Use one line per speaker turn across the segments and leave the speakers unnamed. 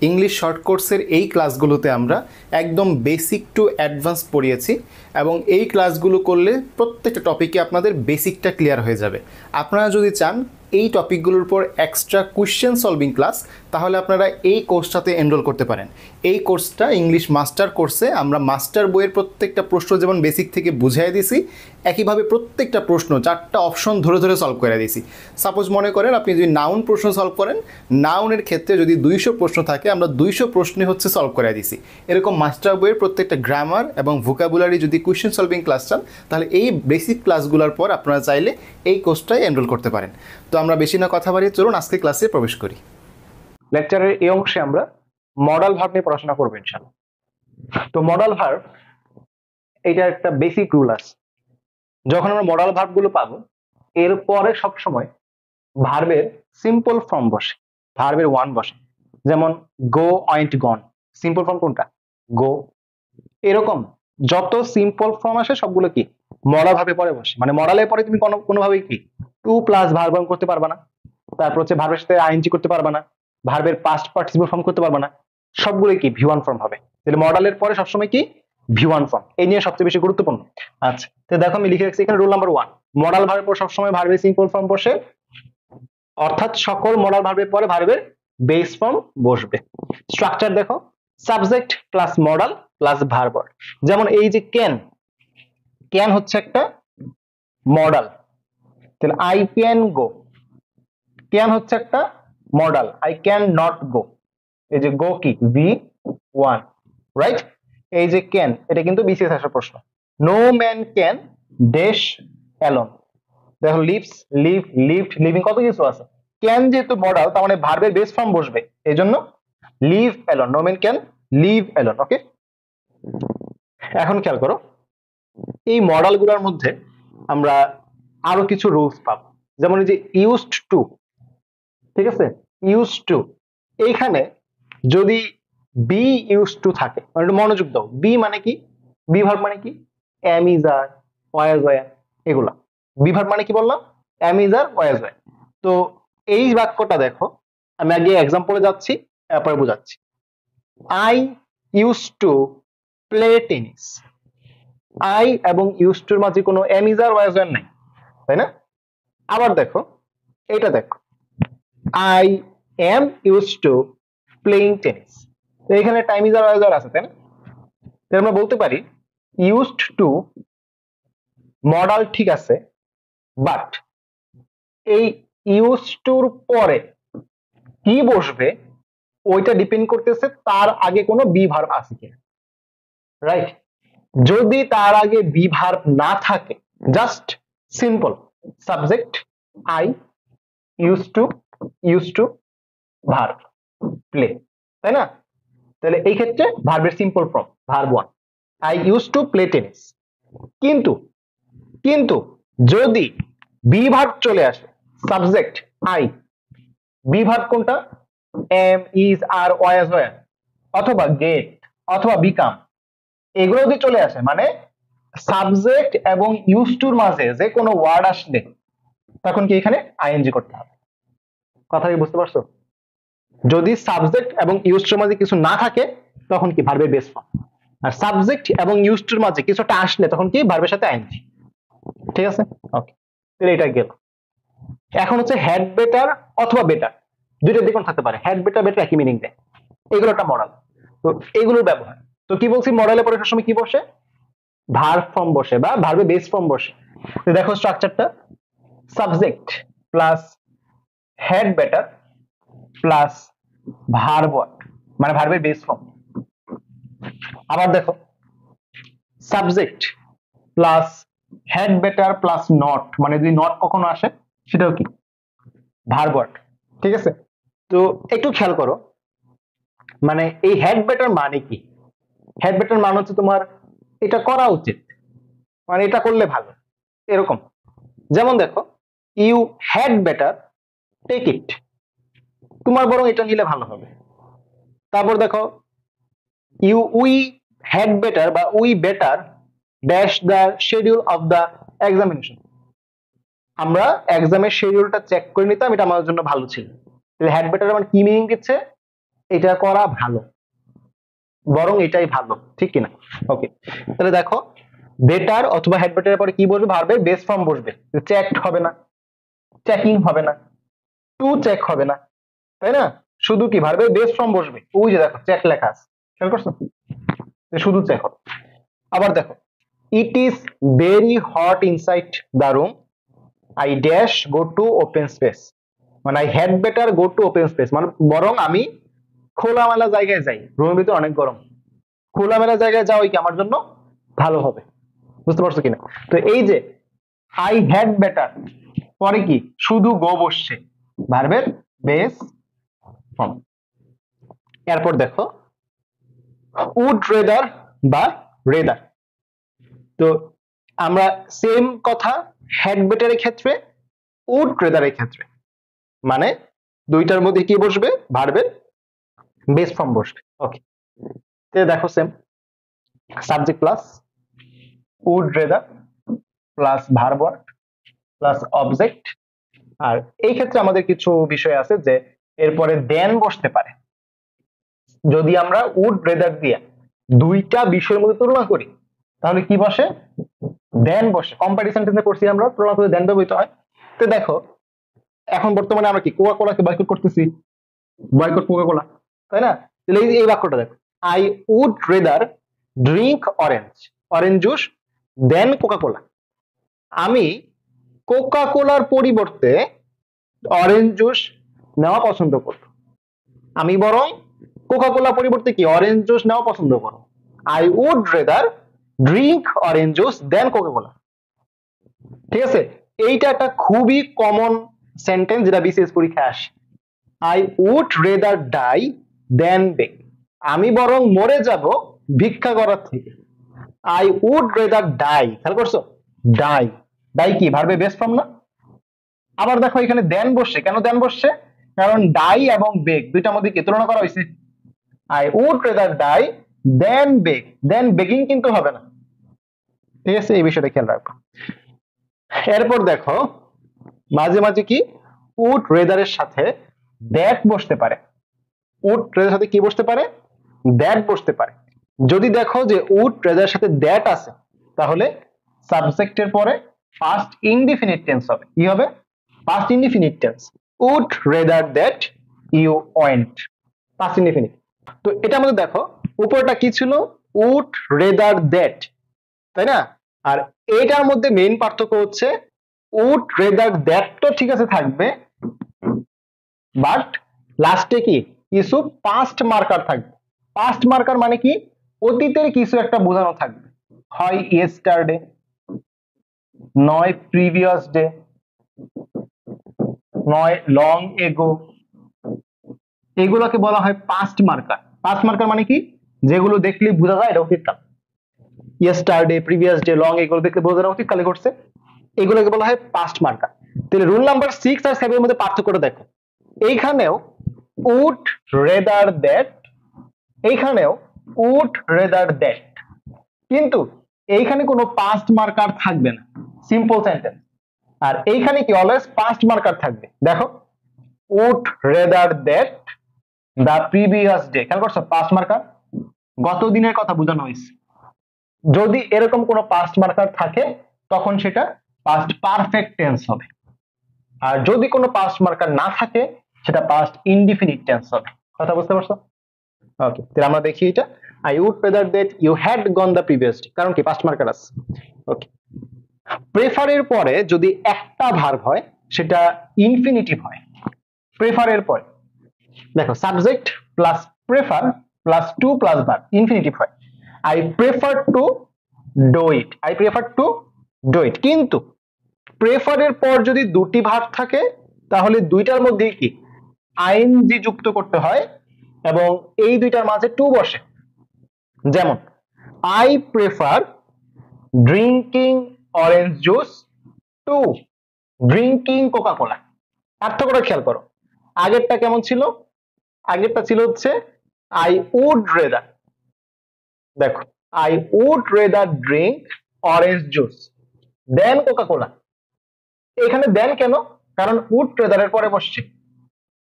English short কোর্সের এই ক্লাসগুলোতে আমরা একদম বেসিক টু অ্যাডভান্স পড়িয়েছি এবং এই ক্লাসগুলো করলে প্রত্যেকটা টপিকে আপনাদের বেসিকটা ক্লিয়ার হয়ে যাবে। আপনারা যদি চান এই টপিকগুলোর উপর এক্সট্রা কোয়েশ্চেন সলভিং ক্লাস, তাহলে আপনারা এই কোর্সটাতে এনরোল করতে পারেন। এই কোর্সটা ইংলিশ মাস্টার কোর্সে আমরা মাস্টার বইয়ের প্রত্যেকটা প্রশ্ন যেমন বেসিক থেকে বুঝিয়ে দিছি, একইভাবে প্রত্যেকটা প্রশ্ন 4টা অপশন ধরে ধরে সলভ করে দিয়েছি। সাপোজ মনে করেন আপনি যদি নাউন প্রশ্ন সলভ করেন, নাউনের ক্ষেত্রে যদি 200 প্রশ্ন থাকে, আমরা 200 প্রশ্নই হচ্ছে সলভ করে দিছি। এরকম মাস্টার বইয়ের প্রত্যেকটা গ্রামার এবং ভোকাবুলারি যদি কোয়েশ্চেন সলভিং ক্লাস চান, তাহলে এই বেসিক ক্লাসগুলোর পর আপনারা চাইলে এই কোর্সটায় এনরোল করতে পারেন। তো আমরা বেশি না কথা বাড়িয়ে চলুন আজকে ক্লাসে প্রবেশ করি।
লেকচারের এই অংশে আমরা মডাল ভার্ব নিয়ে পড়াশোনা করবো ইনশাআল্লাহ। তো মডাল ভার্ব এটা একটা বেসিক রুল আছে। যখন আমরা মডাল ভার্ব গুলো পাবো, এরপরে সবসময় ভার্বের সিম্পল ফর্ম বসে, ভার্বের ওয়ান বসে। যেমন গো, ওয়েন্ট, গন, সিম্পল ফর্ম কোনটা? গো। এরকম যত সিম্পল ফর্ম আসে সবগুলো কি মডাল ভার্বে পরে বসে। মানে মডালের পরে তুমি কোনোভাবে কি টু প্লাস ভার্ব করতে পারবা না, তারপর হচ্ছে ভার্বের সাথে আইএনজি করতে পারবা না, ভার্বের পাস্ট পার্টিসিপল ফর্ম করতে পারবা না, সবগুলো কি ভি ওয়ান ফর্ম হবে। তাহলে মডালের পরে সবসময় কি ভি ওয়ান ফর্ম, এই নিয়ে সবচেয়ে বেশি গুরুত্বপূর্ণ। আচ্ছা, তো দেখো আমি লিখে রাখছি এখানে রুল নাম্বার 1, মডাল ভার্বের পর সবসময় ভার্বের সিম্পল ফর্ম বসে, অর্থাৎ সকল মডাল ভার্বের পরে ভার্বের বেস ফর্ম বসবে। স্ট্রাকচার দেখো, subject plus modal plus verb. যেমন এই যে ক্যান, ক্যান হচ্ছে একটা মডাল, তাহলে আই ক্যান গো। ক্যান হচ্ছে একটা modal, I can not go. এই যে গো কি V1, রাইট? এই যে ক্যান, এটা কিন্তু বিসিএস আসার প্রশ্ন। No man can dash alone. দেখো লিভস, লিভ, লিভড, লিভিং, কত কিছু আছে। ক্যান যেহেতু মডাল, তার মানে ভার্বের বেস ফর্ম বসবে, এই জন্য live alone, no man can live alone. Okay, এখন খেয়াল করো, এই মডাল গুলোর মধ্যে আমরা আরো কিছু রুলস পাবো। যেমন এই যে ইউজড টু, ঠিক আছে, ইউজ টু, এইখানে যদি বি ইউজ টু থাকে, মানে একটু মনোযোগ দাও, বি মানে কি, বি ভার্ব মানে কি, am is are, was were, এগুলা বি ভার্ব মানে কি বললাম, am is are, was were. তো এই বাক্যটা দেখো, আমি আগে এক্সাম্পলে যাচ্ছি, তারপরে বোঝাচ্ছি। I use to play tennis. I এবং ইউজ টুর মাঝে কোনো am is are, was were নাই, তাই না? আবার দেখো, এটা দেখো, I am used to playing tennis. তো এখানে টাইম ইজ আর আছে, তাই না? তাহলে আমরা বলতে পারি used to মডাল ঠিক আছে, বাট এই used টুর পরে কি বসবে ওইটা ডিপেন্ড করতেছে তার আগে কোনো বি ভার্ব আছে কিনা, রাইট? যদি তার আগে বি ভার্ব না থাকে, just simple subject I, used to verb play, তাই না? তাহলে এই ক্ষেত্রে ভার্বের simple form verb 1, I use to play tennis. কিন্তু কিন্তু যদি বি ভার্ব চলে আসে, সাবজেক্ট আই, বি ভার্ব কোনটা, am is are, was were, অথবা গেট, অথবা বিকাম, এগুলো যদি চলে আসে, মানে সাবজেক্ট এবং ইউজ টুর মাঝে যে কোনো ওয়ার্ড আসলে তখন কি এখানে আইএনজি করতে হবে। কথা কি বুঝতে পারছো? যদি সাবজেক্ট এবং ইউজড মাঝে কিছু না থাকে তখন কি ভার্বের বেস ফর্ম, আর সাবজেক্ট এবং ইউজড মাঝে কিছুটা আসলে তখন কি ভার্বের সাথে আইএনজি। ঠিক আছে, ওকে, তাহলে এটা গেল। এখন হচ্ছে হ্যাড বেটার অথবা বেটার, দুইটা দিক থাকতে পারে, হ্যাড বেটার বেটার একই মিনিং দেয়, এগুলো একটা মডেল। তো এগুলোর ব্যবহার, তো কি বলছি, মডেলের পরে সবসময় কি বসে, ভার্ব ফর্ম বসে বা ভার্বের বেস ফর্ম বসে। তো দেখো স্ট্রাকচারটা, subject plus had better plus verb, মানে ভার্বের বেস ফর্ম। আবার দেখো, subject plus had better plus not, মানে যদি নট কখনো আসে সেটাও কি ভার্ব। ঠিক আছে, তো একটু খেয়াল করো, মানে এই হ্যাড বেটার মানে কি, হ্যাড বেটার মানে হচ্ছে তোমার এটা করা উচিত, মানে এটা করলে ভালো, এরকম। যেমন দেখো, you had better take it, তোমার বরং এটা নিলে ভালো হবে। তারপর দেখো, উই হ্যাড বেটার বা we better dash the schedule of the examination, আমরা এক্সামের শিডিউলটা চেক করে নিতাম, এটা আমাদের জন্য ভালো ছিল। তাহলে হ্যাড বেটার মানে কি মিনিং দিচ্ছে, এটা করা ভালো, বরং এটাই ভালো, ঠিক কিনা? ওকে, তাহলে দেখো বেটার অথবা হ্যাড বেটারের পরে কি বসবে? ভার্বের বেস ফর্ম বসবে। চেকড হবে না, চেকিং হবে না, টু চেক হবে না, তাই না? শুধু কি ভার্বের বেস ফর্ম বসবে। ওই যে দেখো চেক লেখা আছে, খেয়াল করছো? শুধু চেক হবে। আবার দেখো it is very hot inside the room, I dash go to open space, মানে I had better go to open space, মানে বরং আমি খোলামেলা জায়গায় যাই, রুমের ভিতরে অনেক গরম, খোলামেলা জায়গায় যাওয়াই কি আমার জন্য ভালো হবে। বুঝতে পারছো কিনা? তো এই যে আই হ্যাড বেটার পরে কি শুধু গো বসছে, ভার্বের বেস ফর্ম। এরপর দেখো উড রেদার বা রেদার, তো আমরা সেম কথা হ্যাড বেটারের ক্ষেত্রে, উড রেদারের ক্ষেত্রে, মানে দুইটার মধ্যে কি বসবে? ভার্বের বেস ফর্ম বসবে। ওকে, দেখো same subject plus would rather plus verb word plus object. আর এই ক্ষেত্রে আমাদের কিছু বিষয় আছে যে এরপরে দেন বসতে পারে। যদি আমরা উড রেদার দিয়ে দুইটা বিষয়ের মধ্যে তুলনা করি তাহলে কি বসে? দেন বসে। কম্পারিজন টেন্সে করছি আমরা, তুলনা করে দেন ব্যবহৃত হয়। তো দেখো এখন বর্তমানে আমরা কি কোকা কোলাকে বয়কট করতেছি, বয়কট কোকা কোলা, তাই না? তাহলে এই বাক্যটা দেখো, I would rather drink orange, orange juice than Coca Cola. আমি কোকা কোলার পরিবর্তে অরেঞ্জ জুস নেওয়া পছন্দ করব। আমি বরং কোকা কোলা পরিবর্তে কি অরেঞ্জ জুস নেওয়া পছন্দ করব। I would rather drink orange juice than Coca Cola. ঠিক আছে, এইটা একটা খুবই কমন সেন্টেন্স যেটা বিসিএস পরীক্ষায় আসে। I would rather die than বেগ, আমি বরং মরে যাব ভিক্ষা করার থেকে। আই উড রেদার ডাই, খেয়াল করছো? ডাই, ডাই কি ভার্বে বেস ফর্ম না? আবার দেখো এখানে দেন বসছে, কেন দেন বসছে? কারণ ডাই এবং বেগ দুইটার মধ্যে কি তুলনা করা হয়েছে? I would rather die than beg, than begging কিন্তু হবে না। ঠিক আছে, এই বিষয়টা খেয়াল রাখবো। এরপর দেখো মাঝে মাঝে কি উড রেদারের সাথে দ্যাট বসতে পারে। উড রেদারের সাথে কি বসতে পারে? দ্যাট বসতে পারে। যদি দেখো যে উড রেদারের সাথে দ্যাট আছে তাহলে সাবজেক্টের পরে পাস্ট ইনডিফিনিট টেন্স হবে। কি হবে? Past indefinite tense. Would rather that you went, past indefinite. তো এটা আমাদের দেখো উপরটা কি ছিল? উড রেদার দ্যাট, তাই না? আর এটার মধ্যে মেইন পার্থক্য হচ্ছে উড রেদার দ্যাট তো ঠিক আছে থাকবে, বাট লাস্টে কি কিছু পাস্ট মার্কার থাকবে। পাস্ট মার্কার মানে কি? অতীতের কিছু একটা বোঝানো থাকবে, হয় ইয়েস্টারডে, নয় প্রিভিয়াস ডে, নয় লং এগো। এগুলোকে বলা হয় পাস্ট মার্কার। পাস্ট মার্কার মানে কি? যেগুলো দেখলে বোঝা যায় এটা অতীতকাল। ইয়েস্টারডে, প্রিভিয়াস ডে, লং এগুলো দেখলে বোঝা যায় অতীতকালে ঘটছে, এগুলোকে বলা হয় পাস্ট মার্কার। তাহলে রুল নাম্বার 6 আর 7 এর মধ্যে পার্থক্যটা দেখো। এইখানেও উড রেদার দ্যাট, এইখানেও উড রেদার দ্যাট, কিন্তু এইখানে কোনো পাস্ট মার্কার থাকবে না, সিম্পল সেন্টেন্স। আর এইখানে কি অলওয়েজ পাস্ট মার্কার থাকবে। দেখো would rather that the previous day, খেয়াল করছো? পাস্ট মার্কার, গত দিনের কথা বোঝানো হয়েছে। যদি এরকম কোনো পাস্ট মার্কার থাকে তখন সেটা পাস্ট পারফেক্ট টেন্স হবে। আর যদি কোনো পাস্ট মার্কার না থাকে সেটা পাস্ট ইনডিফিনিট টেন্স হবে। কথা বুঝতে পারছো? ওকে, তাহলে আমরা দেখি এটা। I would rather that you had gone the previous day, কারণ কি পাস্ট মার্কার আছে। ওকে, প্রেফারের পরে যদি একটা ভার্ব হয় সেটা ইনফিনিটিভ হয়। প্রেফারের পরে দেখো subject plus prefer plus to plus verb infinitive হয়। I prefer to do it, I prefer to do it. কিন্তু প্রেফারের পর যদি দুটি ভার্ব থাকে তাহলে দুইটার মধ্যে কি আইএনজি যুক্ত করতে হয় এবং এই দুইটার মাঝে টু বসে। যেমন I prefer drinking orange juice to drinking Coca Cola. পার্থক্যটা খেয়াল করো। আগেরটা কেমন ছিল? আগেরটা ছিল হচ্ছে আই উড রেদার, দেখো I would rather drink orange juice than Coca Cola. এখানে দেন কেন? কারণ উড রেদারের পরে বসছে।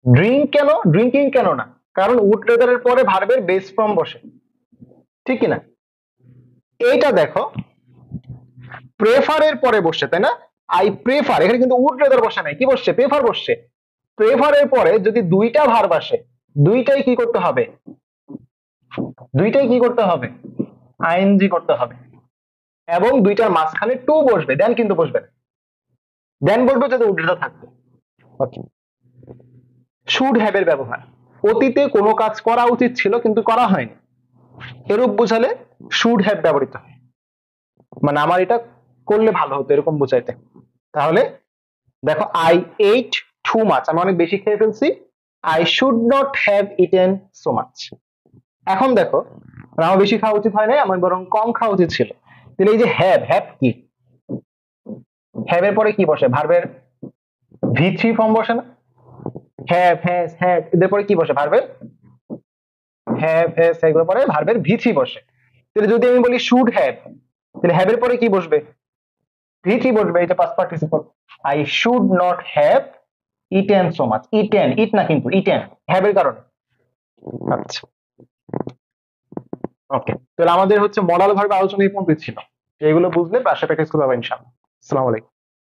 ড্রিঙ্ক কেন? ড্রিঙ্কিং কেন না? কারণ উড রেদারের পরে ভার্বের বেস ফর্ম বসে, ঠিক কিনা? এইটা দেখো প্রেফারের পরে বসছে, তাই না? আই প্রেফার, এখানে কিন্তু উড রেদার বসে নাই, কি বসছে? প্রেফার বসছে। প্রেফারের পরে যদি দুইটা ভার্ব আসে, দুইটাই কি করতে হবে? দুইটাই কি করতে হবে? আইএনজি করতে হবে, এবং দুইটার মাঝখানে টু বসবে, দেন কিন্তু বসবে না। দেন বলবে যদি উড রেদার থাকবে। ওকে, শুড হ্যাভ এর ব্যবহার, অতীতে কোনো কাজ করা উচিত ছিল কিন্তু করা হয়নি, এরূপ বুঝালে শুড হ্যাভ ব্যবহৃত হয়, মানে আমার এটা করলে ভালো হতো এরকম বুঝাইতে। তাহলে দেখো আই এইট টু মাচ, আমি অনেক বেশি খেয়ে ফেলছি, I should not have eaten so much. এখন দেখো আমার বেশি খাওয়া উচিত হয় না, আমার বরং কম খাওয়া উচিত ছিল। তাহলে এই যে হ্যাভ, হ্যাভ কি? হ্যাভ এর পরে কি বসে? ভার্বের ভি থ্রি ফর্ম বসে না? হ্যাভ, হ্যাজ, হ্যাড, এদের পরে কি বসে? ভার্বের হ্যাভ, হ্যাজ, এগুলোর পরে ভার্বের ভি থ্রি বসে। তাহলে যদি আমি বলি শুড হ্যাভ, তাহলে হ্যাভ এর পরে কি বসবে? ভি থ্রি বসবে, এটা past participle. I should not have eaten so much, eaten, eat না কিন্তু, ইটেন, হ্যাভ এর কারণে। আচ্ছা, ওকে, তাহলে আমাদের হচ্ছে মডাল ভার্ব আলোচনা এই পর্যন্ত ছিল। এগুলো বুঝলে বাসায় প্র্যাকটিস করতে পারবেন ইনশাআল্লাহ। আসসালামু আলাইকুম।